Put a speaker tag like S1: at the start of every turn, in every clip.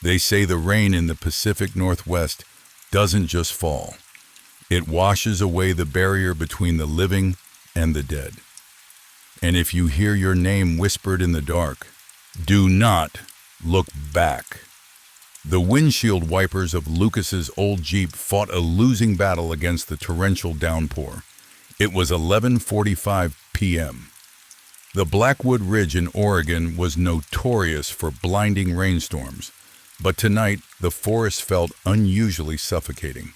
S1: They say the rain in the Pacific Northwest doesn't just fall. It washes away the barrier between the living and the dead. And if you hear your name whispered in the dark, do not look back. The windshield wipers of Lucas's old Jeep fought a losing battle against the torrential downpour. It was 11:45 p.m. The Blackwood Ridge in Oregon was notorious for blinding rainstorms, but tonight the forest felt unusually suffocating.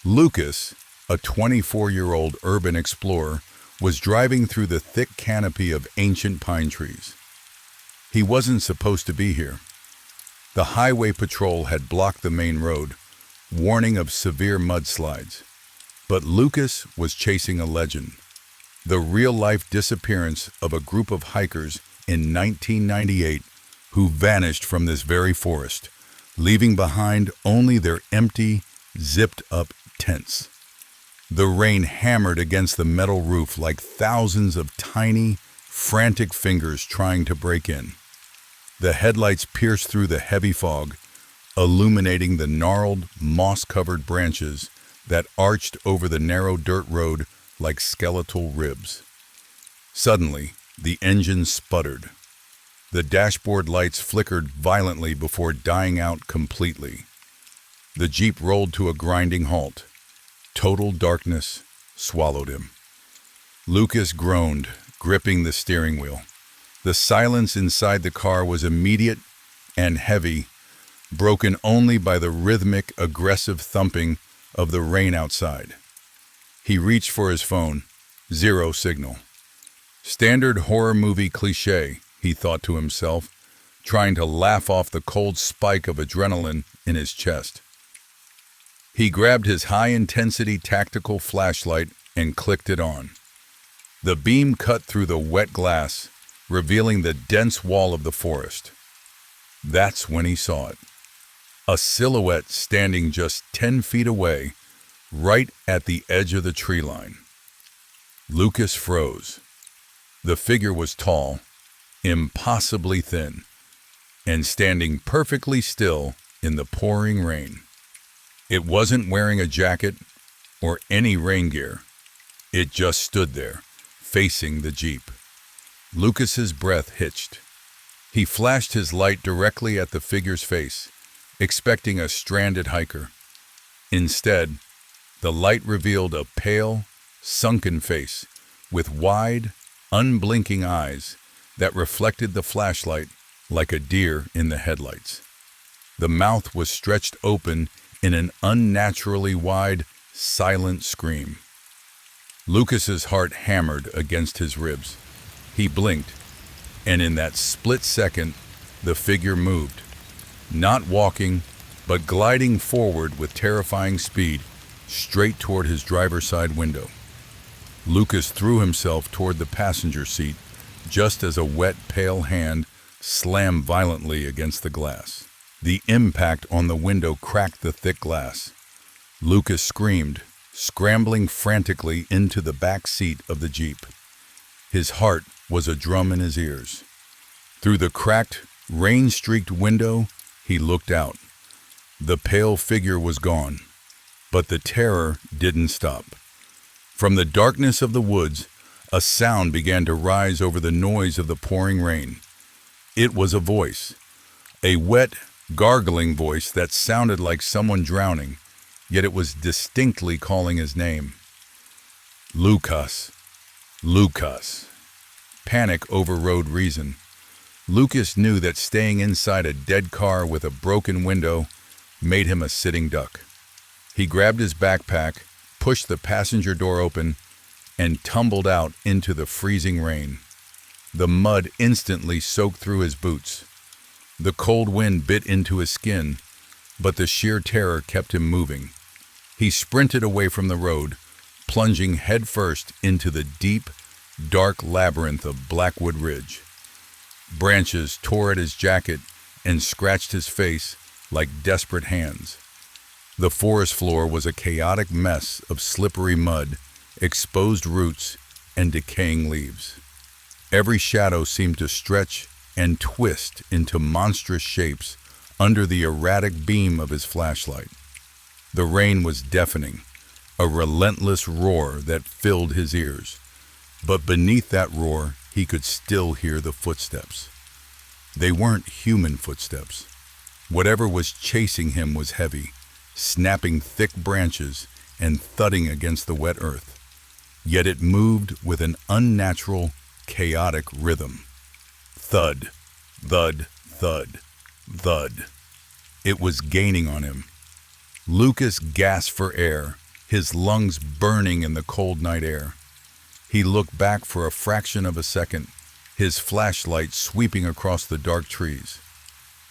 S1: Lucas, a 24-year-old urban explorer, was driving through the thick canopy of ancient pine trees. He wasn't supposed to be here. The highway patrol had blocked the main road, warning of severe mudslides. But Lucas was chasing a legend, the real-life disappearance of a group of hikers in 1998 who vanished from this very forest, leaving behind only their empty, zipped-up tents. The rain hammered against the metal roof like thousands of tiny, frantic fingers trying to break in. The headlights pierced through the heavy fog, illuminating the gnarled, moss-covered branches that arched over the narrow dirt road like skeletal ribs. Suddenly, the engine sputtered. The dashboard lights flickered violently before dying out completely. The Jeep rolled to a grinding halt. Total darkness swallowed him. Lucas groaned, gripping the steering wheel. The silence inside the car was immediate and heavy, broken only by the rhythmic, aggressive thumping of the rain outside. He reached for his phone. Zero signal. Standard horror movie cliché, he thought to himself, trying to laugh off the cold spike of adrenaline in his chest. He grabbed his high-intensity tactical flashlight and clicked it on. The beam cut through the wet glass, revealing the dense wall of the forest. That's when he saw it. A silhouette standing just 10 feet away, right at the edge of the tree line. Lucas froze. The figure was tall, impossibly thin, and standing perfectly still in the pouring rain. It wasn't wearing a jacket or any rain gear. It just stood there, facing the Jeep. Lucas's breath hitched. He flashed his light directly at the figure's face, expecting a stranded hiker. Instead, the light revealed a pale, sunken face with wide, unblinking eyes that reflected the flashlight like a deer in the headlights. The mouth was stretched open in an unnaturally wide, silent scream. Lucas's heart hammered against his ribs. He blinked, and in that split second, the figure moved, not walking, but gliding forward with terrifying speed, straight toward his driver's side window. Lucas threw himself toward the passenger seat, just as a wet, pale hand slammed violently against the glass. The impact on the window cracked the thick glass. Lucas screamed, scrambling frantically into the back seat of the Jeep. His heart was a drum in his ears. Through the cracked, rain-streaked window, he looked out. The pale figure was gone, but the terror didn't stop. From the darkness of the woods, a sound began to rise over the noise of the pouring rain. It was a voice, a wet, gargling voice that sounded like someone drowning, yet it was distinctly calling his name. Lucas. Lucas. Panic overrode reason. Lucas knew that staying inside a dead car with a broken window made him a sitting duck. He grabbed his backpack, pushed the passenger door open, and tumbled out into the freezing rain. The mud instantly soaked through his boots. The cold wind bit into his skin, but the sheer terror kept him moving. He sprinted away from the road, plunging headfirst into the deep, dark labyrinth of Blackwood Ridge. Branches tore at his jacket and scratched his face like desperate hands. The forest floor was a chaotic mess of slippery mud, exposed roots, and decaying leaves. Every shadow seemed to stretch and twist into monstrous shapes under the erratic beam of his flashlight. The rain was deafening, a relentless roar that filled his ears. But beneath that roar, he could still hear the footsteps. They weren't human footsteps. Whatever was chasing him was heavy, snapping thick branches and thudding against the wet earth. Yet it moved with an unnatural, chaotic rhythm. Thud, thud, thud, thud. It was gaining on him. Lucas gasped for air, his lungs burning in the cold night air. He looked back for a fraction of a second, his flashlight sweeping across the dark trees.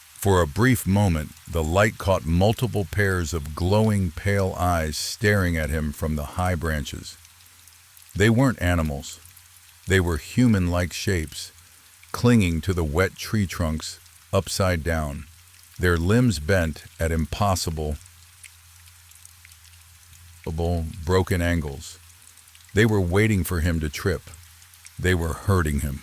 S1: For a brief moment, the light caught multiple pairs of glowing, pale eyes staring at him from the high branches. They weren't animals. They were human-like shapes, clinging to the wet tree trunks, upside down, their limbs bent at impossible, broken angles. They were waiting for him to trip. They were hurting him.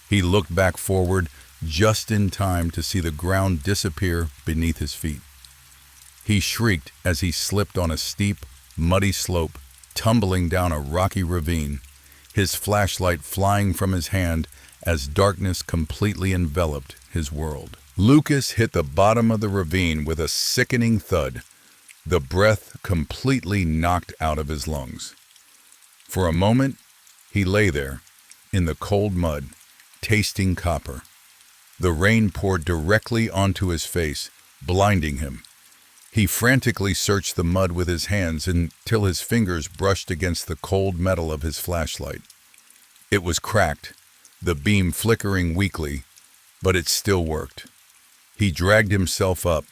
S1: He looked back forward just in time to see the ground disappear beneath his feet. He shrieked as he slipped on a steep, muddy slope, tumbling down a rocky ravine, his flashlight flying from his hand as darkness completely enveloped his world. Lucas hit the bottom of the ravine with a sickening thud, the breath completely knocked out of his lungs. For a moment, he lay there, in the cold mud, tasting copper. The rain poured directly onto his face, blinding him. He frantically searched the mud with his hands until his fingers brushed against the cold metal of his flashlight. It was cracked, the beam flickering weakly, but it still worked. He dragged himself up,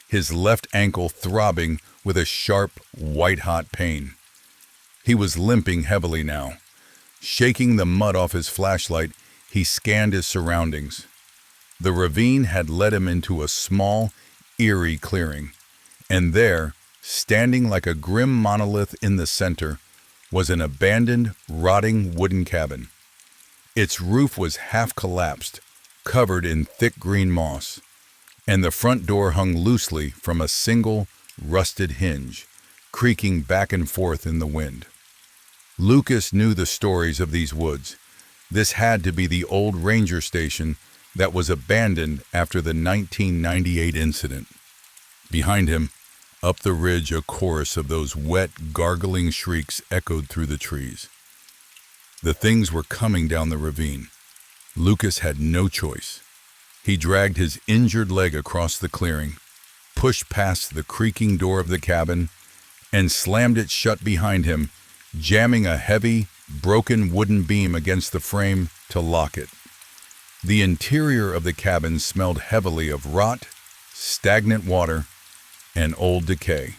S1: his left ankle throbbing with a sharp, white-hot pain. He was limping heavily now. Shaking the mud off his flashlight, he scanned his surroundings. The ravine had led him into a small, eerie clearing, and there, standing like a grim monolith in the center, was an abandoned, rotting wooden cabin. Its roof was half collapsed, covered in thick green moss, and the front door hung loosely from a single, rusted hinge, creaking back and forth in the wind. Lucas knew the stories of these woods. This had to be the old ranger station that was abandoned after the 1998 incident. Behind him, up the ridge, a chorus of those wet, gargling shrieks echoed through the trees. The things were coming down the ravine. Lucas had no choice. He dragged his injured leg across the clearing, pushed past the creaking door of the cabin, and slammed it shut behind him, jamming a heavy, broken wooden beam against the frame to lock it. The interior of the cabin smelled heavily of rot, stagnant water, and old decay.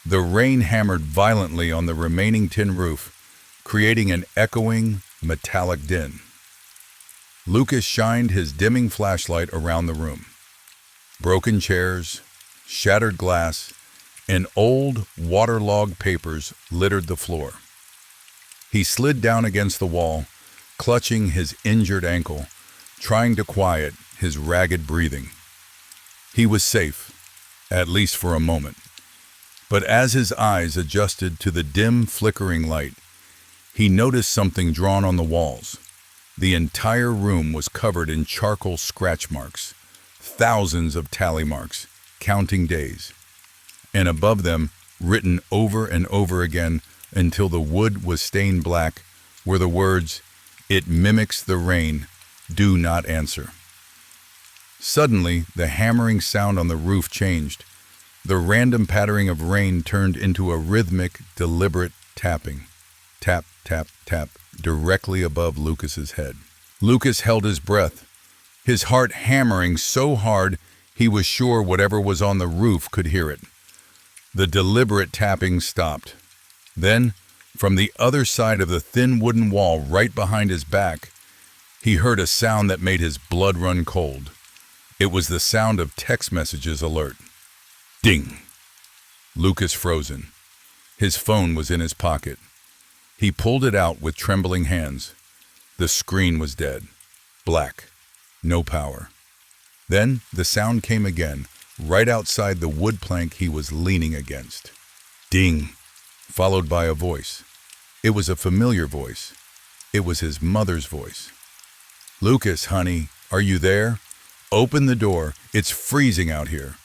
S1: The rain hammered violently on the remaining tin roof, creating an echoing, metallic din. Lucas shined his dimming flashlight around the room. Broken chairs, shattered glass, and old, waterlogged papers littered the floor. He slid down against the wall, clutching his injured ankle, trying to quiet his ragged breathing. He was safe, at least for a moment. But as his eyes adjusted to the dim, flickering light, he noticed something drawn on the walls. The entire room was covered in charcoal scratch marks, thousands of tally marks, counting days. And above them, written over and over again until the wood was stained black, were the words, "It mimics the rain, do not answer." Suddenly, the hammering sound on the roof changed. The random pattering of rain turned into a rhythmic, deliberate tapping. Tap, tap, tap, directly above Lucas's head. Lucas held his breath, his heart hammering so hard he was sure whatever was on the roof could hear it. The deliberate tapping stopped. Then, from the other side of the thin wooden wall right behind his back, he heard a sound that made his blood run cold. It was the sound of text messages alert. Ding! Lucas frozen. His phone was in his pocket. He pulled it out with trembling hands. The screen was dead. Black. No power. Then the sound came again, right outside the wood plank he was leaning against. Ding, followed by a voice. It was a familiar voice. It was his mother's voice. "Lucas, honey, are you there? Open the door. It's freezing out here."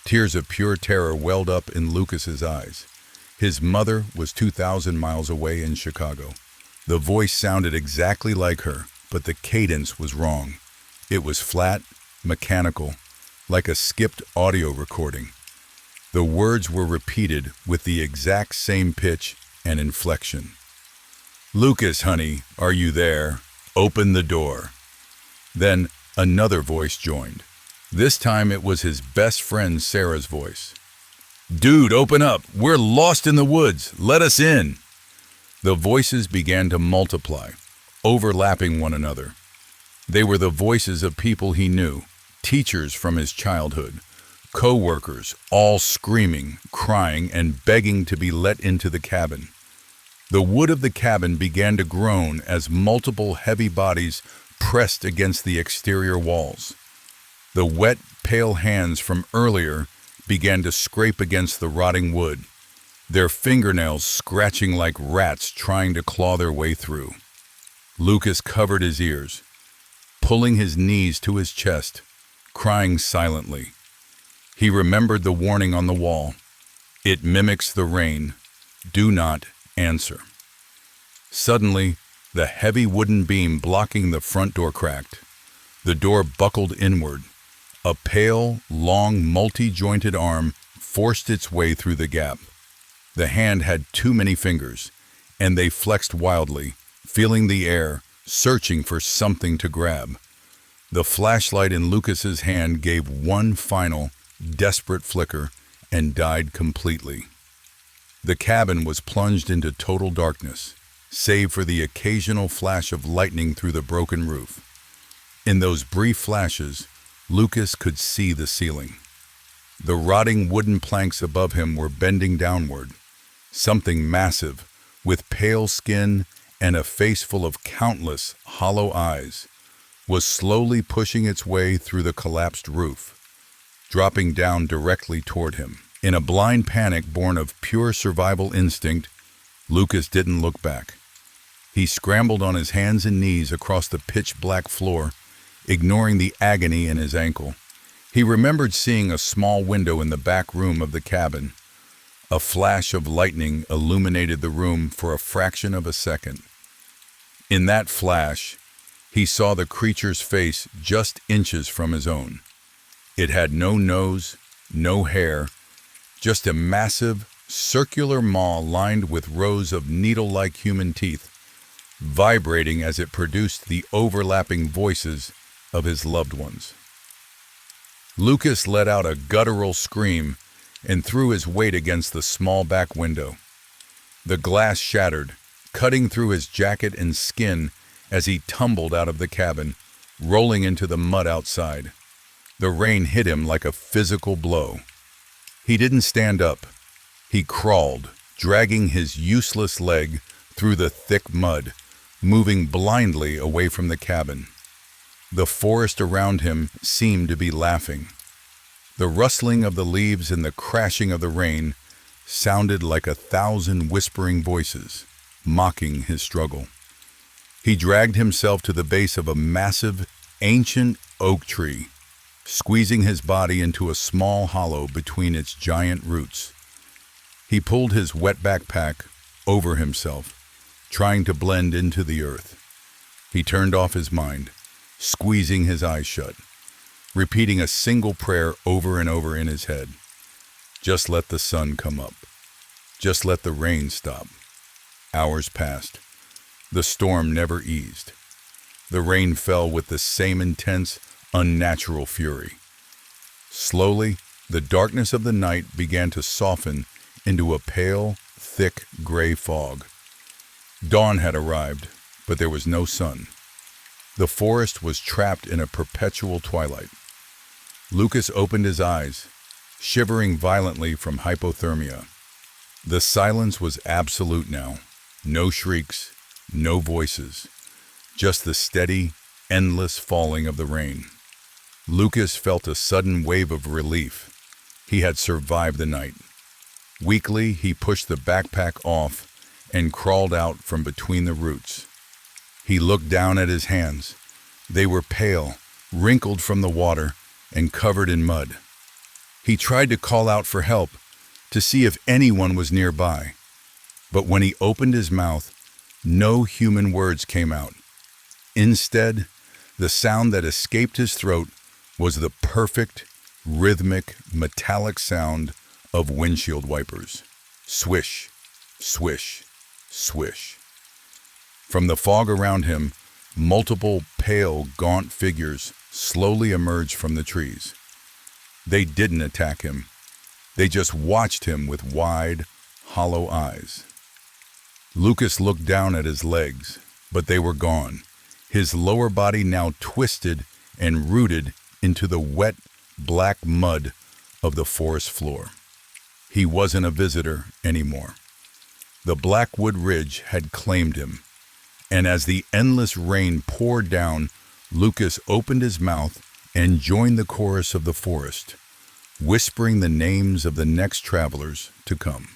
S1: Tears of pure terror welled up in Lucas's eyes. His mother was 2,000 miles away in Chicago. The voice sounded exactly like her, but the cadence was wrong. It was flat, mechanical, like a skipped audio recording. The words were repeated with the exact same pitch and inflection. "Lucas, honey, are you there? Open the door." Then another voice joined. This time it was his best friend Sarah's voice. "Dude, open up! We're lost in the woods! Let us in!" The voices began to multiply, overlapping one another. They were the voices of people he knew, teachers from his childhood, co-workers, all screaming, crying, and begging to be let into the cabin. The wood of the cabin began to groan as multiple heavy bodies pressed against the exterior walls. The wet, pale hands from earlier began to scrape against the rotting wood, their fingernails scratching like rats trying to claw their way through. Lucas covered his ears, pulling his knees to his chest, crying silently. He remembered the warning on the wall. "It mimics the rain. Do not answer." Suddenly, the heavy wooden beam blocking the front door cracked. The door buckled inward. A pale, long, multi-jointed arm forced its way through the gap. The hand had too many fingers, and they flexed wildly, feeling the air, searching for something to grab. The flashlight in Lucas's hand gave one final, desperate flicker and died completely. The cabin was plunged into total darkness, save for the occasional flash of lightning through the broken roof. In those brief flashes, Lucas could see the ceiling. The rotting wooden planks above him were bending downward. Something massive, with pale skin and a face full of countless hollow eyes, was slowly pushing its way through the collapsed roof, dropping down directly toward him. In a blind panic born of pure survival instinct, Lucas didn't look back. He scrambled on his hands and knees across the pitch-black floor, ignoring the agony in his ankle. He remembered seeing a small window in the back room of the cabin. A flash of lightning illuminated the room for a fraction of a second. In that flash, he saw the creature's face just inches from his own. It had no nose, no hair, just a massive, circular maw lined with rows of needle-like human teeth, vibrating as it produced the overlapping voices of his loved ones. Lucas let out a guttural scream and threw his weight against the small back window. The glass shattered, cutting through his jacket and skin as he tumbled out of the cabin, rolling into the mud outside. The rain hit him like a physical blow. He didn't stand up. He crawled, dragging his useless leg through the thick mud, moving blindly away from the cabin. The forest around him seemed to be laughing. The rustling of the leaves and the crashing of the rain sounded like 1,000 whispering voices, mocking his struggle. He dragged himself to the base of a massive, ancient oak tree, squeezing his body into a small hollow between its giant roots. He pulled his wet backpack over himself, trying to blend into the earth. He turned off his mind, squeezing his eyes shut, repeating a single prayer over and over in his head. Just let the sun come up. Just let the rain stop. Hours passed. The storm never eased. The rain fell with the same intense, unnatural fury. Slowly, the darkness of the night began to soften into a pale, thick gray fog. Dawn had arrived, but there was no sun. The forest was trapped in a perpetual twilight. Lucas opened his eyes, shivering violently from hypothermia. The silence was absolute now. No shrieks, no voices, just the steady, endless falling of the rain. Lucas felt a sudden wave of relief. He had survived the night. Weakly, he pushed the backpack off and crawled out from between the roots. He looked down at his hands. They were pale, wrinkled from the water, and covered in mud. He tried to call out for help, to see if anyone was nearby. But when he opened his mouth, no human words came out. Instead, the sound that escaped his throat was the perfect, rhythmic, metallic sound of windshield wipers. Swish, swish, swish. From the fog around him, multiple pale, gaunt figures slowly emerged from the trees. They didn't attack him. They just watched him with wide, hollow eyes. Lucas looked down at his legs, but they were gone, his lower body now twisted and rooted into the wet, black mud of the forest floor. He wasn't a visitor anymore. The Blackwood Ridge had claimed him, and as the endless rain poured down, Lucas opened his mouth and joined the chorus of the forest, whispering the names of the next travelers to come.